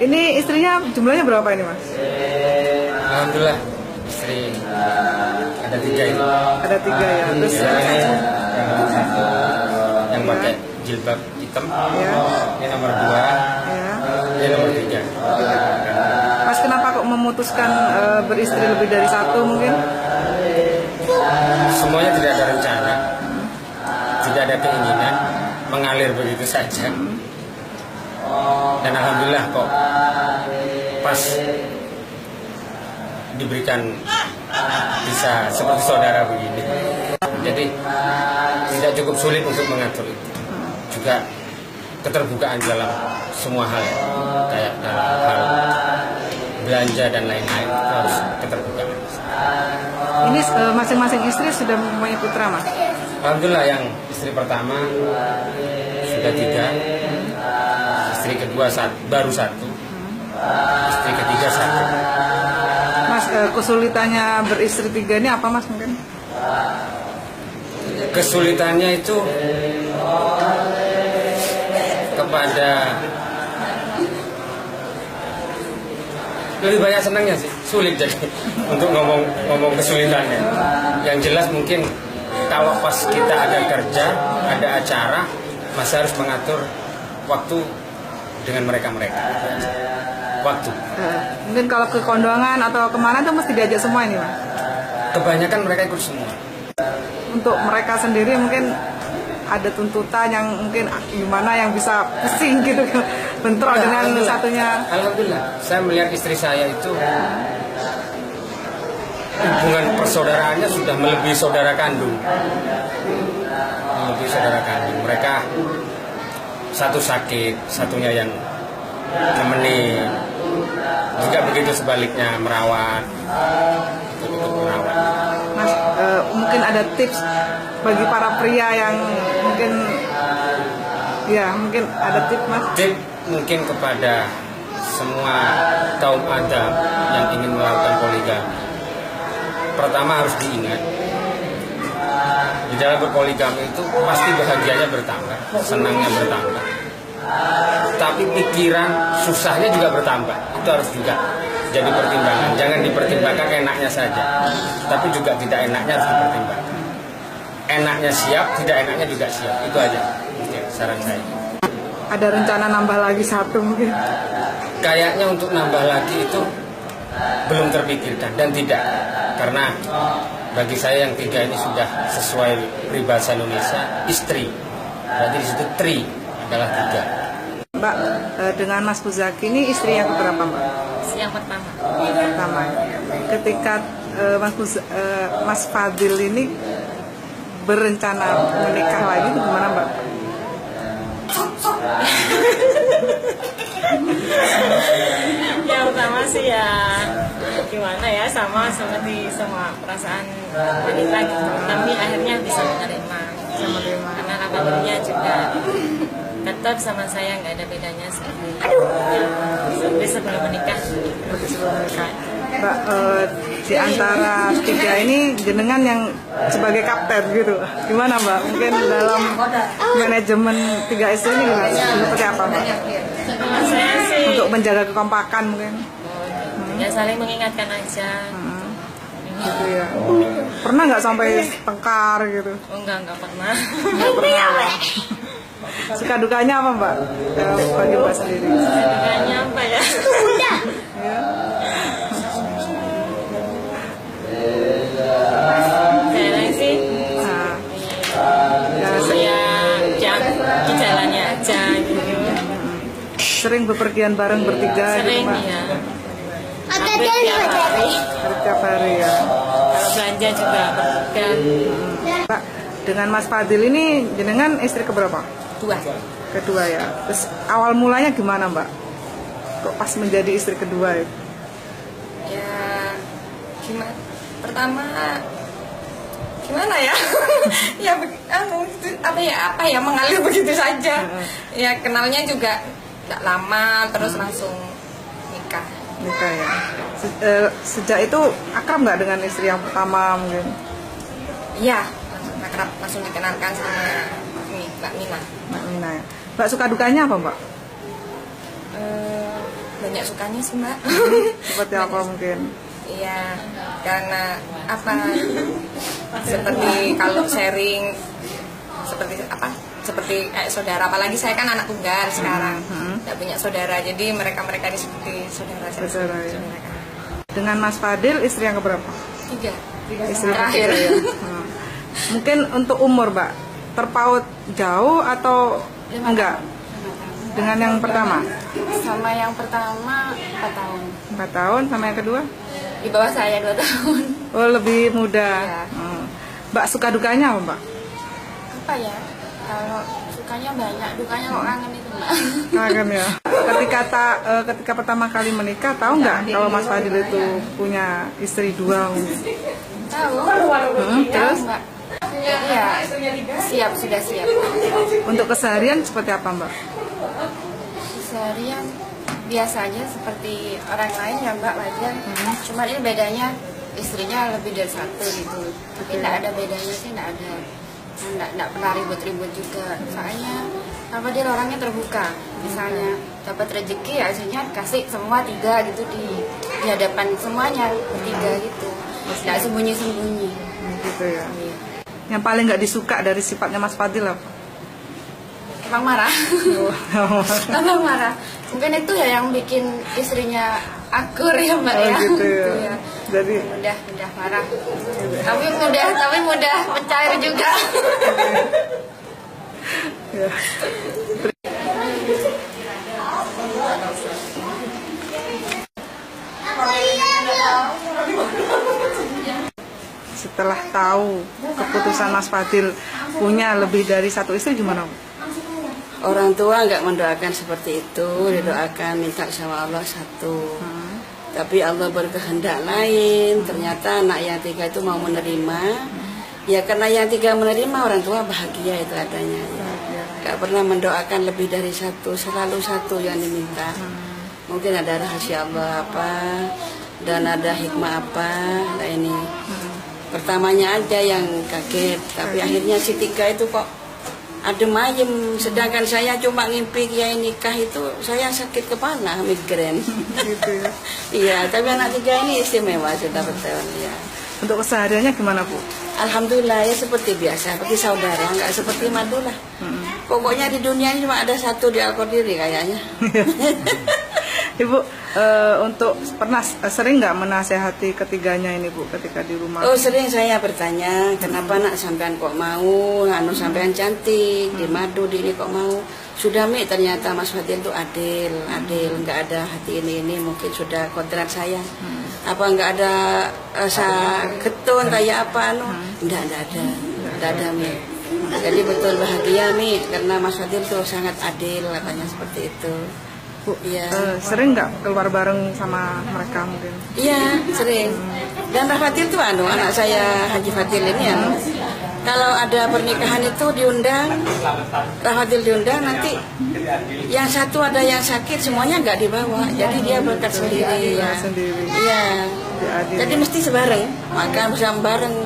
Ini istrinya jumlahnya berapa ini Mas? Alhamdulillah istri ada 3 ini. Ada 3 ya. Terus Ini yang pakai jilbab hitam. ya, Ini nomor 2. ya. Ini nomor 3. Mas kenapa kok memutuskan beristri lebih dari 1 mungkin? Semuanya tidak ada rencana, tidak ada keinginan, mengalir begitu saja. Dan alhamdulillah kok pas diberikan bisa seperti saudara begini. Jadi tidak cukup sulit untuk mengatur itu. Juga keterbukaan dalam semua hal, kayak dalam hal belanja dan lain-lain itu harus keterbukaan. Ini masing-masing istri sudah mempunyai putra Mas? Alhamdulillah yang istri pertama sudah 3, istri kedua baru 1, istri ketiga 1. Mas kesulitannya beristri 3 ini apa Mas mungkin? Kesulitannya itu kepada lebih banyak senangnya sih, sulit jadi untuk ngomong kesulitannya. Yang jelas mungkin kalau pas kita ada kerja, ada acara, masih harus mengatur waktu dengan mereka. Waktu. Mungkin kalau ke kondangan atau kemana tuh mesti diajak semua ini Mas? Kebanyakan mereka ikut semua. Untuk mereka sendiri mungkin ada tuntutan yang mungkin gimana yang bisa pusing gitu bentrok dengan satunya. Alhamdulillah, saya melihat istri saya itu hubungan persaudaraannya sudah melebihi saudara kandung. Melebihi saudara kandung. Mereka satu sakit, satunya yang nemenin. Juga begitu sebaliknya merawat. Mas, mungkin ada tips bagi para pria yang mungkin ada tips Mas. Tip mungkin kepada semua kaum Adam yang ingin melakukan poligami. Pertama harus diingat, di dalam berpoligami itu pasti bahagianya bertambah, senangnya bertambah. Tapi pikiran susahnya juga bertambah. Itu harus juga jadi pertimbangan. Jangan dipertimbangkan enaknya saja, tapi juga tidak enaknya harus dipertimbangkan. Enaknya siap, tidak enaknya juga siap. Itu aja mungkin saran saya. Ada rencana nambah lagi 1 mungkin? Kayaknya untuk nambah lagi itu belum terpikirkan dan tidak. Karena bagi saya yang 3 ini sudah sesuai peribahasa Indonesia, istri. Berarti di situ tri adalah 3. Mbak, dengan Mas Buzaki ini istri yang keberapa Mbak? Yang pertama. Pertama. Ketika Mas Fadil ini berencana menikah lagi itu gimana Mbak? Yang pertama sih ya gimana ya, sama seperti semua perasaan wanita gitu. Tapi akhirnya bisa menerima. Karena kabarnya juga tetap sama saya nggak ada bedanya sampai sebelum menikah. Mbak, di antara 3 ini jenengan yang sebagai kapten gitu, gimana Mbak? Mungkin dalam manajemen 3 istri ini gimana? Seperti apa Mbak? Saya sih Untuk menjaga kekompakan mungkin? ya saling mengingatkan aja. Gitu ya. Pernah nggak sampai tengkar gitu? Oh, enggak pernah. Nggak pernah. Suka dukanya apa Mbak? Bagi Mbak sendiri? Dukanya apa ya? Ya. Kayaknya sih Nah, ya di jalannya aja gitu. sering bepergian bareng bertiga Sering gitu Mbak? ya. Hampir tiap hari. Setiap hari ya. Kalau belanja juga berpegang. Mbak, dengan Mas Fadil ini jenengan istri keberapa? 2. Kedua ya. Terus awal mulanya gimana Mbak? Kok pas menjadi istri kedua itu? Ya gimana? Pertama gimana ya? Ya apa ya mengalir begitu saja. Ya kenalnya juga nggak lama, terus langsung nikah. Nikah ya. Sejak itu akrab nggak dengan istri yang pertama mungkin? Iya, langsung dikenalkan sama Mbak Mina. Mbak Mina ya. Mbak suka dukanya apa Mbak? banyak sukanya sih Mbak. Seperti apa mungkin? Iya, karena apa? Seperti kalau sharing, seperti saudara. Apalagi saya kan anak tunggal sekarang, nggak punya saudara. Jadi mereka ini seperti saudara. Saudara, ya. Dengan Mas Fadil istri yang keberapa? 3. Istri terakhir. ketiga, ya. Mungkin untuk umur Mbak terpaut jauh atau enggak? Dengan yang pertama? Sama yang pertama 4 tahun. 4 tahun, sama yang kedua? Di bawah saya 2 tahun. Oh, lebih muda. Iya. Mbak suka dukanya apa, Mbak? Apa ya? Kalau sukanya banyak, dukanya kok kangen itu Mbak. Kangen ya. Ketika pertama kali menikah, tahu nggak kalau Mas Fadil itu punya istri 2? Tahu. Terus? Mbak. Iya, sudah siap. Untuk keseharian seperti apa, Mbak? Seharian biasa aja seperti orang lain ya Mbak, wajar. Cuman ini bedanya istrinya lebih dari 1 gitu. Tapi tidak ada bedanya sih, tidak ada. Tidak pernah ribut-ribut juga. Soalnya apa, dia orangnya terbuka. Misalnya dapat rezeki ya hasilnya kasih semua 3 gitu di hadapan semuanya, 3 gitu. Tidak sembunyi-sembunyi. Gitu ya. Yang paling nggak disuka dari sifatnya Mas Fadil apa? Emang marah. Emang marah. Mungkin itu ya yang bikin istrinya akur ya Mbak ya. Gitu ya. Gitu ya. Jadi Mudah marah. Tapi mudah mencair juga. ya. Setelah tahu keputusan Mas Fadil punya lebih dari 1 istri, gimana? Orang tua nggak mendoakan seperti itu, didoakan minta sama Allah 1. Tapi Allah berkehendak lain. Ternyata anak yang 3 itu mau menerima. Ya karena yang 3 menerima, orang tua bahagia itu adanya. Ya. Nggak pernah mendoakan lebih dari 1, selalu 1 yang diminta. Mungkin ada rahasia Allah apa, dan ada hikmah apa. Nah ini pertamanya aja yang kaget, tapi akhirnya si 3 itu kok adem ayem, sedangkan saya cuma ngimpi kiai nikah itu saya sakit kepala, migrain. Gitu ya. Iya, tapi anak 3 ini istimewa, sudah betul ya. Untuk kesehariannya gimana, Bu? Alhamdulillah ya seperti biasa, seperti saudara, nggak seperti madu lah. Pokoknya di dunia ini cuma ada 1 di Al-Qadiri kayaknya. Ibu, untuk pernah sering nggak menasehati ketiganya ini, Bu, ketika di rumah? Oh sering saya bertanya, kenapa nak sampean kok mau, sampean cantik, di madu di ini kok mau. Sudah Mi, ternyata Mas Fadil itu adil, nggak ada hati ini mungkin sudah kodrat saya. Apa nggak ada rasa getun kayak apa Nggak ada Mi. Jadi betul bahagia Mi, karena Mas Fadil tuh sangat adil, katanya seperti itu. Bu, iya. Sering nggak keluar bareng sama mereka mungkin? Iya, sering. Dan Rafatil tuh anak saya Haji Fadil ini kalau ada pernikahan itu diundang, Rafatil diundang, nanti yang 1 ada yang sakit semuanya nggak dibawa, jadi dia berangkat sendiri ya. Sendiri. Iya. Adil. Jadi mesti sebareng, makan bersama bareng.